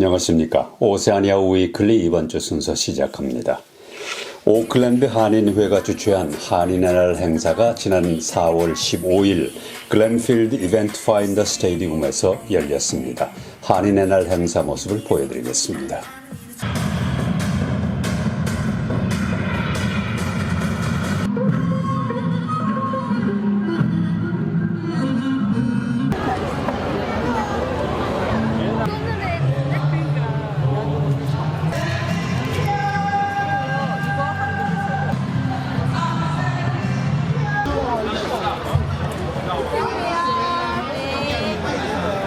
안녕하십니까. 오세아니아 위클리 이번 주 순서 시작합니다. 오클랜드 한인회가 주최한 한인의 날 행사가 지난 4월 15일 글렌필드 이벤트 파인더 스테디움에서 열렸습니다. 한인의 날 행사 모습을 보여드리겠습니다.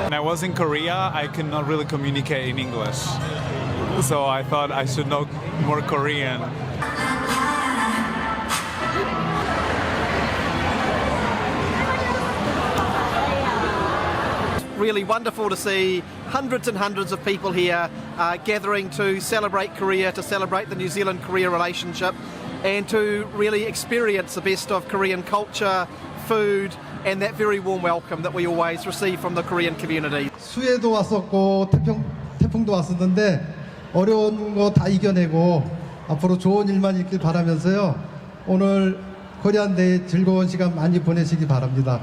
When I was in Korea, I could not really communicate in English. So I thought I should know more Korean. Really wonderful to see hundreds and hundreds of people here gathering to celebrate Korea, to celebrate the New Zealand-Korea relationship, and to really experience the best of Korean culture, food, and that very warm welcome that we always receive from the Korean community. 수해도 왔었고 태풍도 왔었는데 어려운 거 다 이겨내고 앞으로 좋은 일만 있길 바라면서요. 오늘 코리안데이 즐거운 시간 많이 보내시기 바랍니다.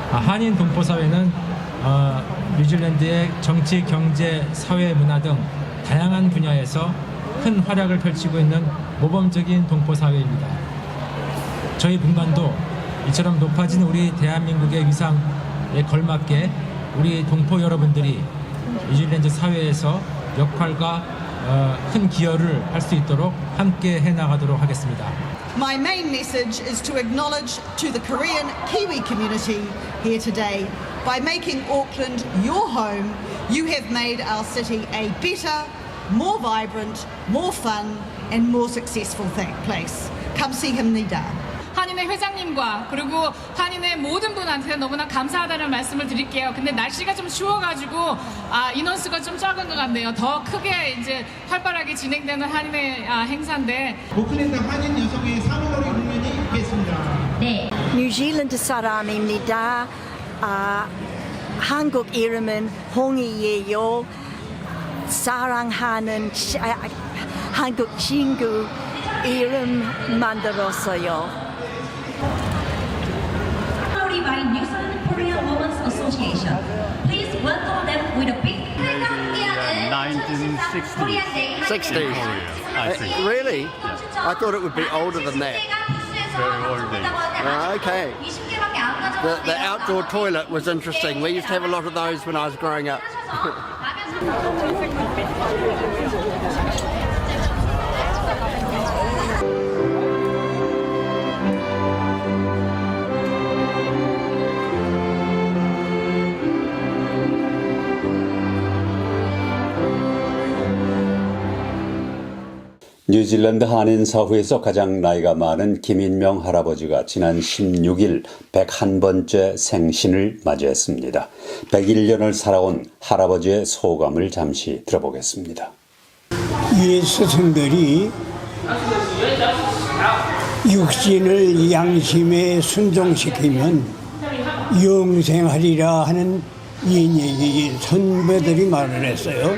한인 동포사회는 뉴질랜드의 정치, 경제, 사회, 문화 등 다양한 분야에서 큰 활약을 펼치고 있는 모범적인 동포사회입니다. 저희 분관도 이처럼 높아진 우리 대한민국의 위상에 걸맞게 우리 동포 여러분들이 뉴질랜드 사회에서 역할과 큰 기여를 할 수 있도록 함께 해나가도록 하겠습니다. My main message is to acknowledge to the Korean Kiwi community here today. By making Auckland your home, you have made our city a better, more vibrant, more fun and more successful place. 감사합니다. 한인회 회장님과 그리고 한인회 모든 분한테 너무나 감사하다는 말씀을 드릴게요. 근데 날씨가 좀 추워가지고 인원수가 좀 적은 것 같네요. 더 크게 이제 활발하게 진행되는 한인회 행사인데. 오클랜드 한인 여성의 사물놀이 공연이 있겠습니다. 네. 뉴질랜드 사람입니다. 한국 이름은 홍이에요. 사랑하는 한국 친구 이름 만들었어요. By New Zealand Korean Women's Association. Please welcome them with a big 1960s. 60s. I think. Really? I thought it would be older than that. Very old days. Okay. The outdoor toilet was interesting. We used to have a lot of those when I was growing up. 뉴질랜드 한인사회에서 가장 나이가 많은 김인명 할아버지가 지난 16일 101번째 생신을 맞이했습니다. 101년을 살아온 할아버지의 소감을 잠시 들어보겠습니다. 이 스승들이 육신을 양심에 순종시키면 영생하리라 하는 얘기 선배들이 말을 했어요.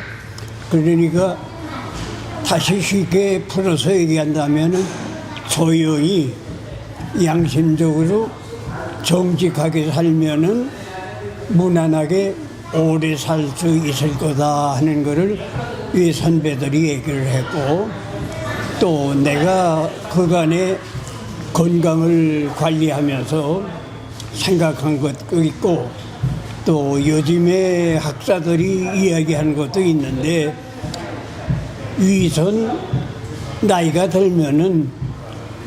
그러니까 다시 쉽게 풀어서 얘기한다면 조용히 양심적으로 정직하게 살면은 무난하게 오래 살 수 있을 거다 하는 것을 이 선배들이 얘기를 했고, 또 내가 그간의 건강을 관리하면서 생각한 것도 있고, 또 요즘에 학자들이 이야기하는 것도 있는데, 위선 나이가 들면은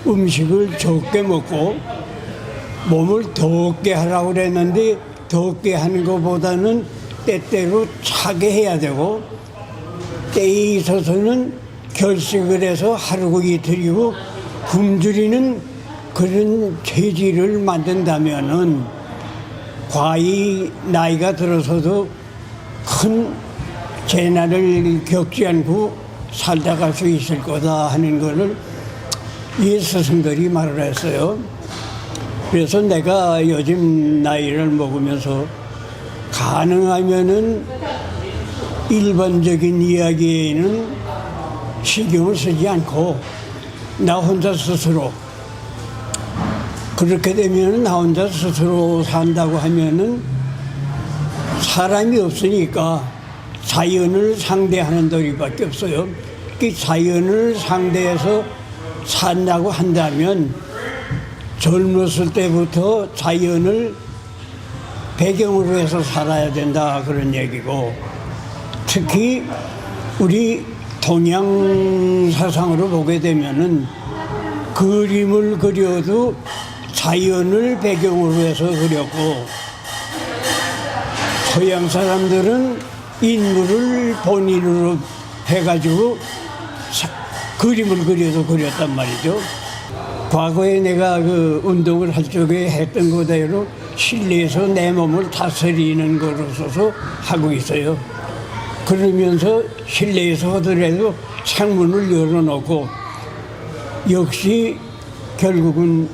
음식을 적게 먹고 몸을 덥게 하라고 그랬는데 덥게 하는 것보다는 때때로 차게 해야 되고, 때에 있어서는 결식을 해서 하루고 이틀이고 굶주리는 그런 체질을 만든다면은 과히 나이가 들어서도 큰 재난을 겪지 않고 살다 갈 수 있을 거다 하는 것을 이 스승들이 말을 했어요. 그래서 내가 요즘 나이를 먹으면서 가능하면은 일반적인 이야기에는 신경을 쓰지 않고 나 혼자 스스로 그렇게 되면 나 혼자 스스로 산다고 하면은 사람이 없으니까 자연을 상대하는 도리밖에 없어요. 그 자연을 상대해서 산다고 한다면 젊었을 때부터 자연을 배경으로 해서 살아야 된다 그런 얘기고, 특히 우리 동양 사상으로 보게 되면은 그림을 그려도 자연을 배경으로 해서 그렸고, 서양 사람들은 인물을 본인으로 해가지고 그림을 그려도 그렸단 말이죠. 과거에 내가 그 운동을 할 적에 했던 그대로 실내에서 내 몸을 다스리는 것으로서 하고 있어요. 그러면서 실내에서 하더라도 창문을 열어놓고, 역시 결국은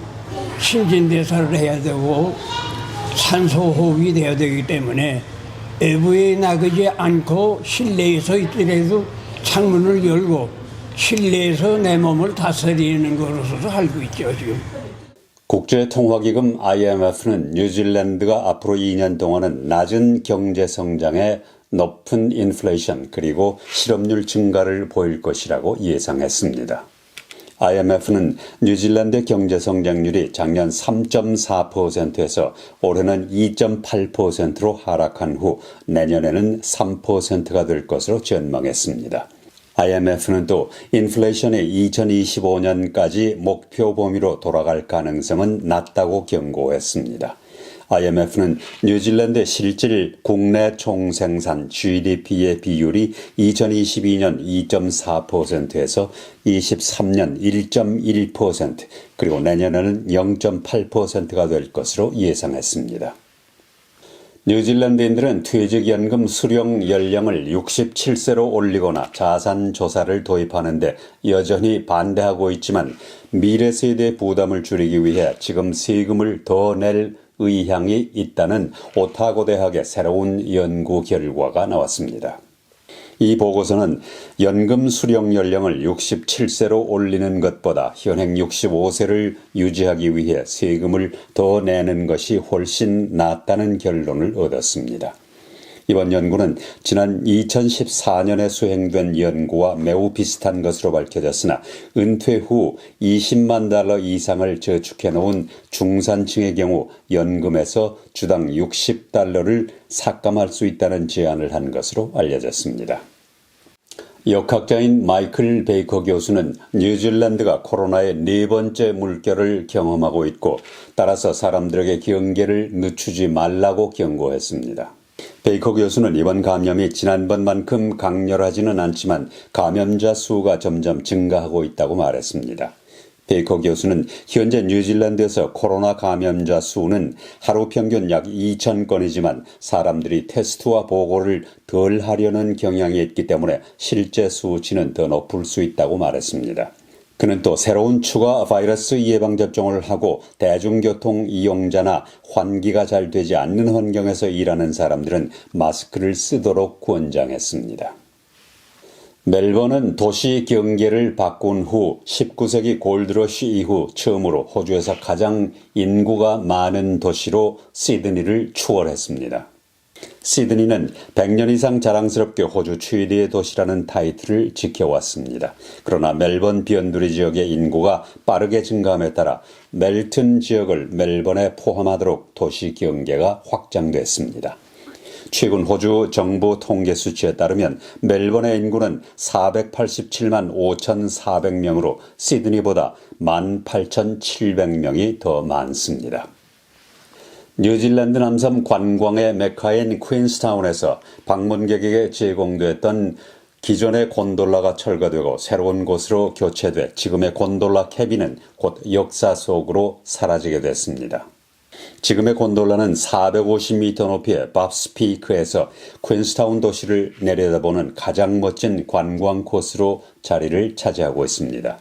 신진대사를 해야 되고 산소호흡이 돼야 되기 때문에 외부에 나가지 않고 실내에서 있더라도 창문을 열고 실내에서 내 몸을 다스리는 것으로서 알고 있죠, 지금. 국제통화기금 IMF는 뉴질랜드가 앞으로 2년 동안은 낮은 경제 성장에 높은 인플레이션 그리고 실업률 증가를 보일 것이라고 예상했습니다. IMF는 뉴질랜드 경제 성장률이 작년 3.4%에서 올해는 2.8%로 하락한 후 내년에는 3%가 될 것으로 전망했습니다. IMF는 또 인플레이션이 2025년까지 목표 범위로 돌아갈 가능성은 낮다고 경고했습니다. IMF는 뉴질랜드 실질 국내 총생산 GDP의 비율이 2022년 2.4%에서 23년 1.1% 그리고 내년에는 0.8%가 될 것으로 예상했습니다. 뉴질랜드인들은 퇴직연금 수령 연령을 67세로 올리거나 자산조사를 도입하는데 여전히 반대하고 있지만 미래 세대 부담을 줄이기 위해 지금 세금을 더 낼 의향이 있다는 오타고 대학의 새로운 연구 결과가 나왔습니다. 이 보고서는 연금 수령 연령을 67세로 올리는 것보다 현행 65세를 유지하기 위해 세금을 더 내는 것이 훨씬 낫다는 결론을 얻었습니다. 이번 연구는 지난 2014년에 수행된 연구와 매우 비슷한 것으로 밝혀졌으나 은퇴 후 20만 달러 이상을 저축해 놓은 중산층의 경우 연금에서 주당 60달러를 삭감할 수 있다는 제안을 한 것으로 알려졌습니다. 역학자인 마이클 베이커 교수는 뉴질랜드가 코로나의 4번째 물결을 경험하고 있고 따라서 사람들에게 경계를 늦추지 말라고 경고했습니다. 베이커 교수는 이번 감염이 지난번만큼 강렬하지는 않지만 감염자 수가 점점 증가하고 있다고 말했습니다. 베이커 교수는 현재 뉴질랜드에서 코로나 감염자 수는 하루 평균 약 2,000건이지만 사람들이 테스트와 보고를 덜 하려는 경향이 있기 때문에 실제 수치는 더 높을 수 있다고 말했습니다. 그는 또 새로운 추가 바이러스 예방접종을 하고 대중교통 이용자나 환기가 잘 되지 않는 환경에서 일하는 사람들은 마스크를 쓰도록 권장했습니다. 멜번은 도시 경계를 바꾼 후 19세기 골드러시 이후 처음으로 호주에서 가장 인구가 많은 도시로 시드니를 추월했습니다. 시드니는 100년 이상 자랑스럽게 호주 최대의 도시라는 타이틀을 지켜왔습니다. 그러나 멜번 비언두리 지역의 인구가 빠르게 증가함에 따라 멜튼 지역을 멜번에 포함하도록 도시 경계가 확장됐습니다. 최근 호주 정부 통계 수치에 따르면 멜번의 인구는 487만 5,400명으로 시드니보다 18,700명이 더 많습니다. 뉴질랜드 남섬 관광의 메카인 퀸스타운에서 방문객에게 제공됐던 기존의 곤돌라가 철거되고 새로운 곳으로 교체돼 지금의 곤돌라 캐비는 곧 역사 속으로 사라지게 됐습니다. 지금의 곤돌라는 450m 높이의 밥스피크에서 퀸스타운 도시를 내려다보는 가장 멋진 관광 코스로 자리를 차지하고 있습니다.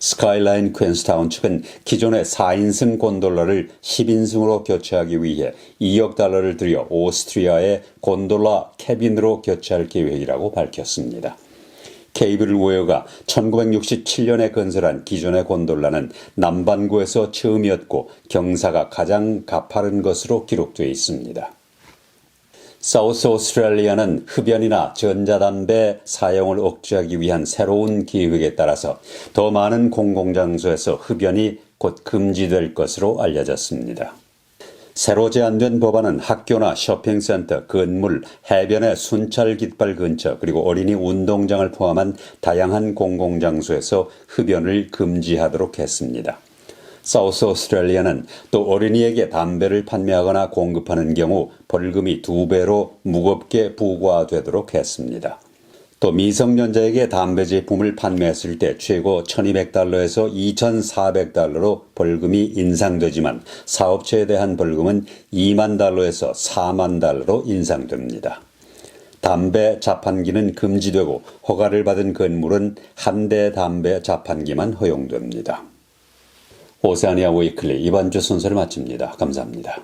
스카이라인 퀸스타운 측은 기존의 4인승 곤돌라를 10인승으로 교체하기 위해 2억 달러를 들여 오스트리아의 곤돌라 캐빈으로 교체할 계획이라고 밝혔습니다. 케이블 웨어가 1967년에 건설한 기존의 곤돌라는 남반구에서 처음이었고 경사가 가장 가파른 것으로 기록되어 있습니다. 사우스 오스트레일리아는 흡연이나 전자담배 사용을 억제하기 위한 새로운 계획에 따라서 더 많은 공공장소에서 흡연이 곧 금지될 것으로 알려졌습니다. 새로 제안된 법안은 학교나 쇼핑센터, 건물, 해변의 순찰 깃발 근처 그리고 어린이 운동장을 포함한 다양한 공공장소에서 흡연을 금지하도록 했습니다. 사우스 오스트레일리아는 또 어린이에게 담배를 판매하거나 공급하는 경우 벌금이 2배로 무겁게 부과되도록 했습니다. 또 미성년자에게 담배 제품을 판매했을 때 최고 $1,200에서 $2,400로 벌금이 인상되지만 사업체에 대한 벌금은 $20,000에서 $40,000로 인상됩니다. 담배 자판기는 금지되고 허가를 받은 건물은 한 대 담배 자판기만 허용됩니다. 오세아니아 위클리 이번 주 순서를 마칩니다. 감사합니다.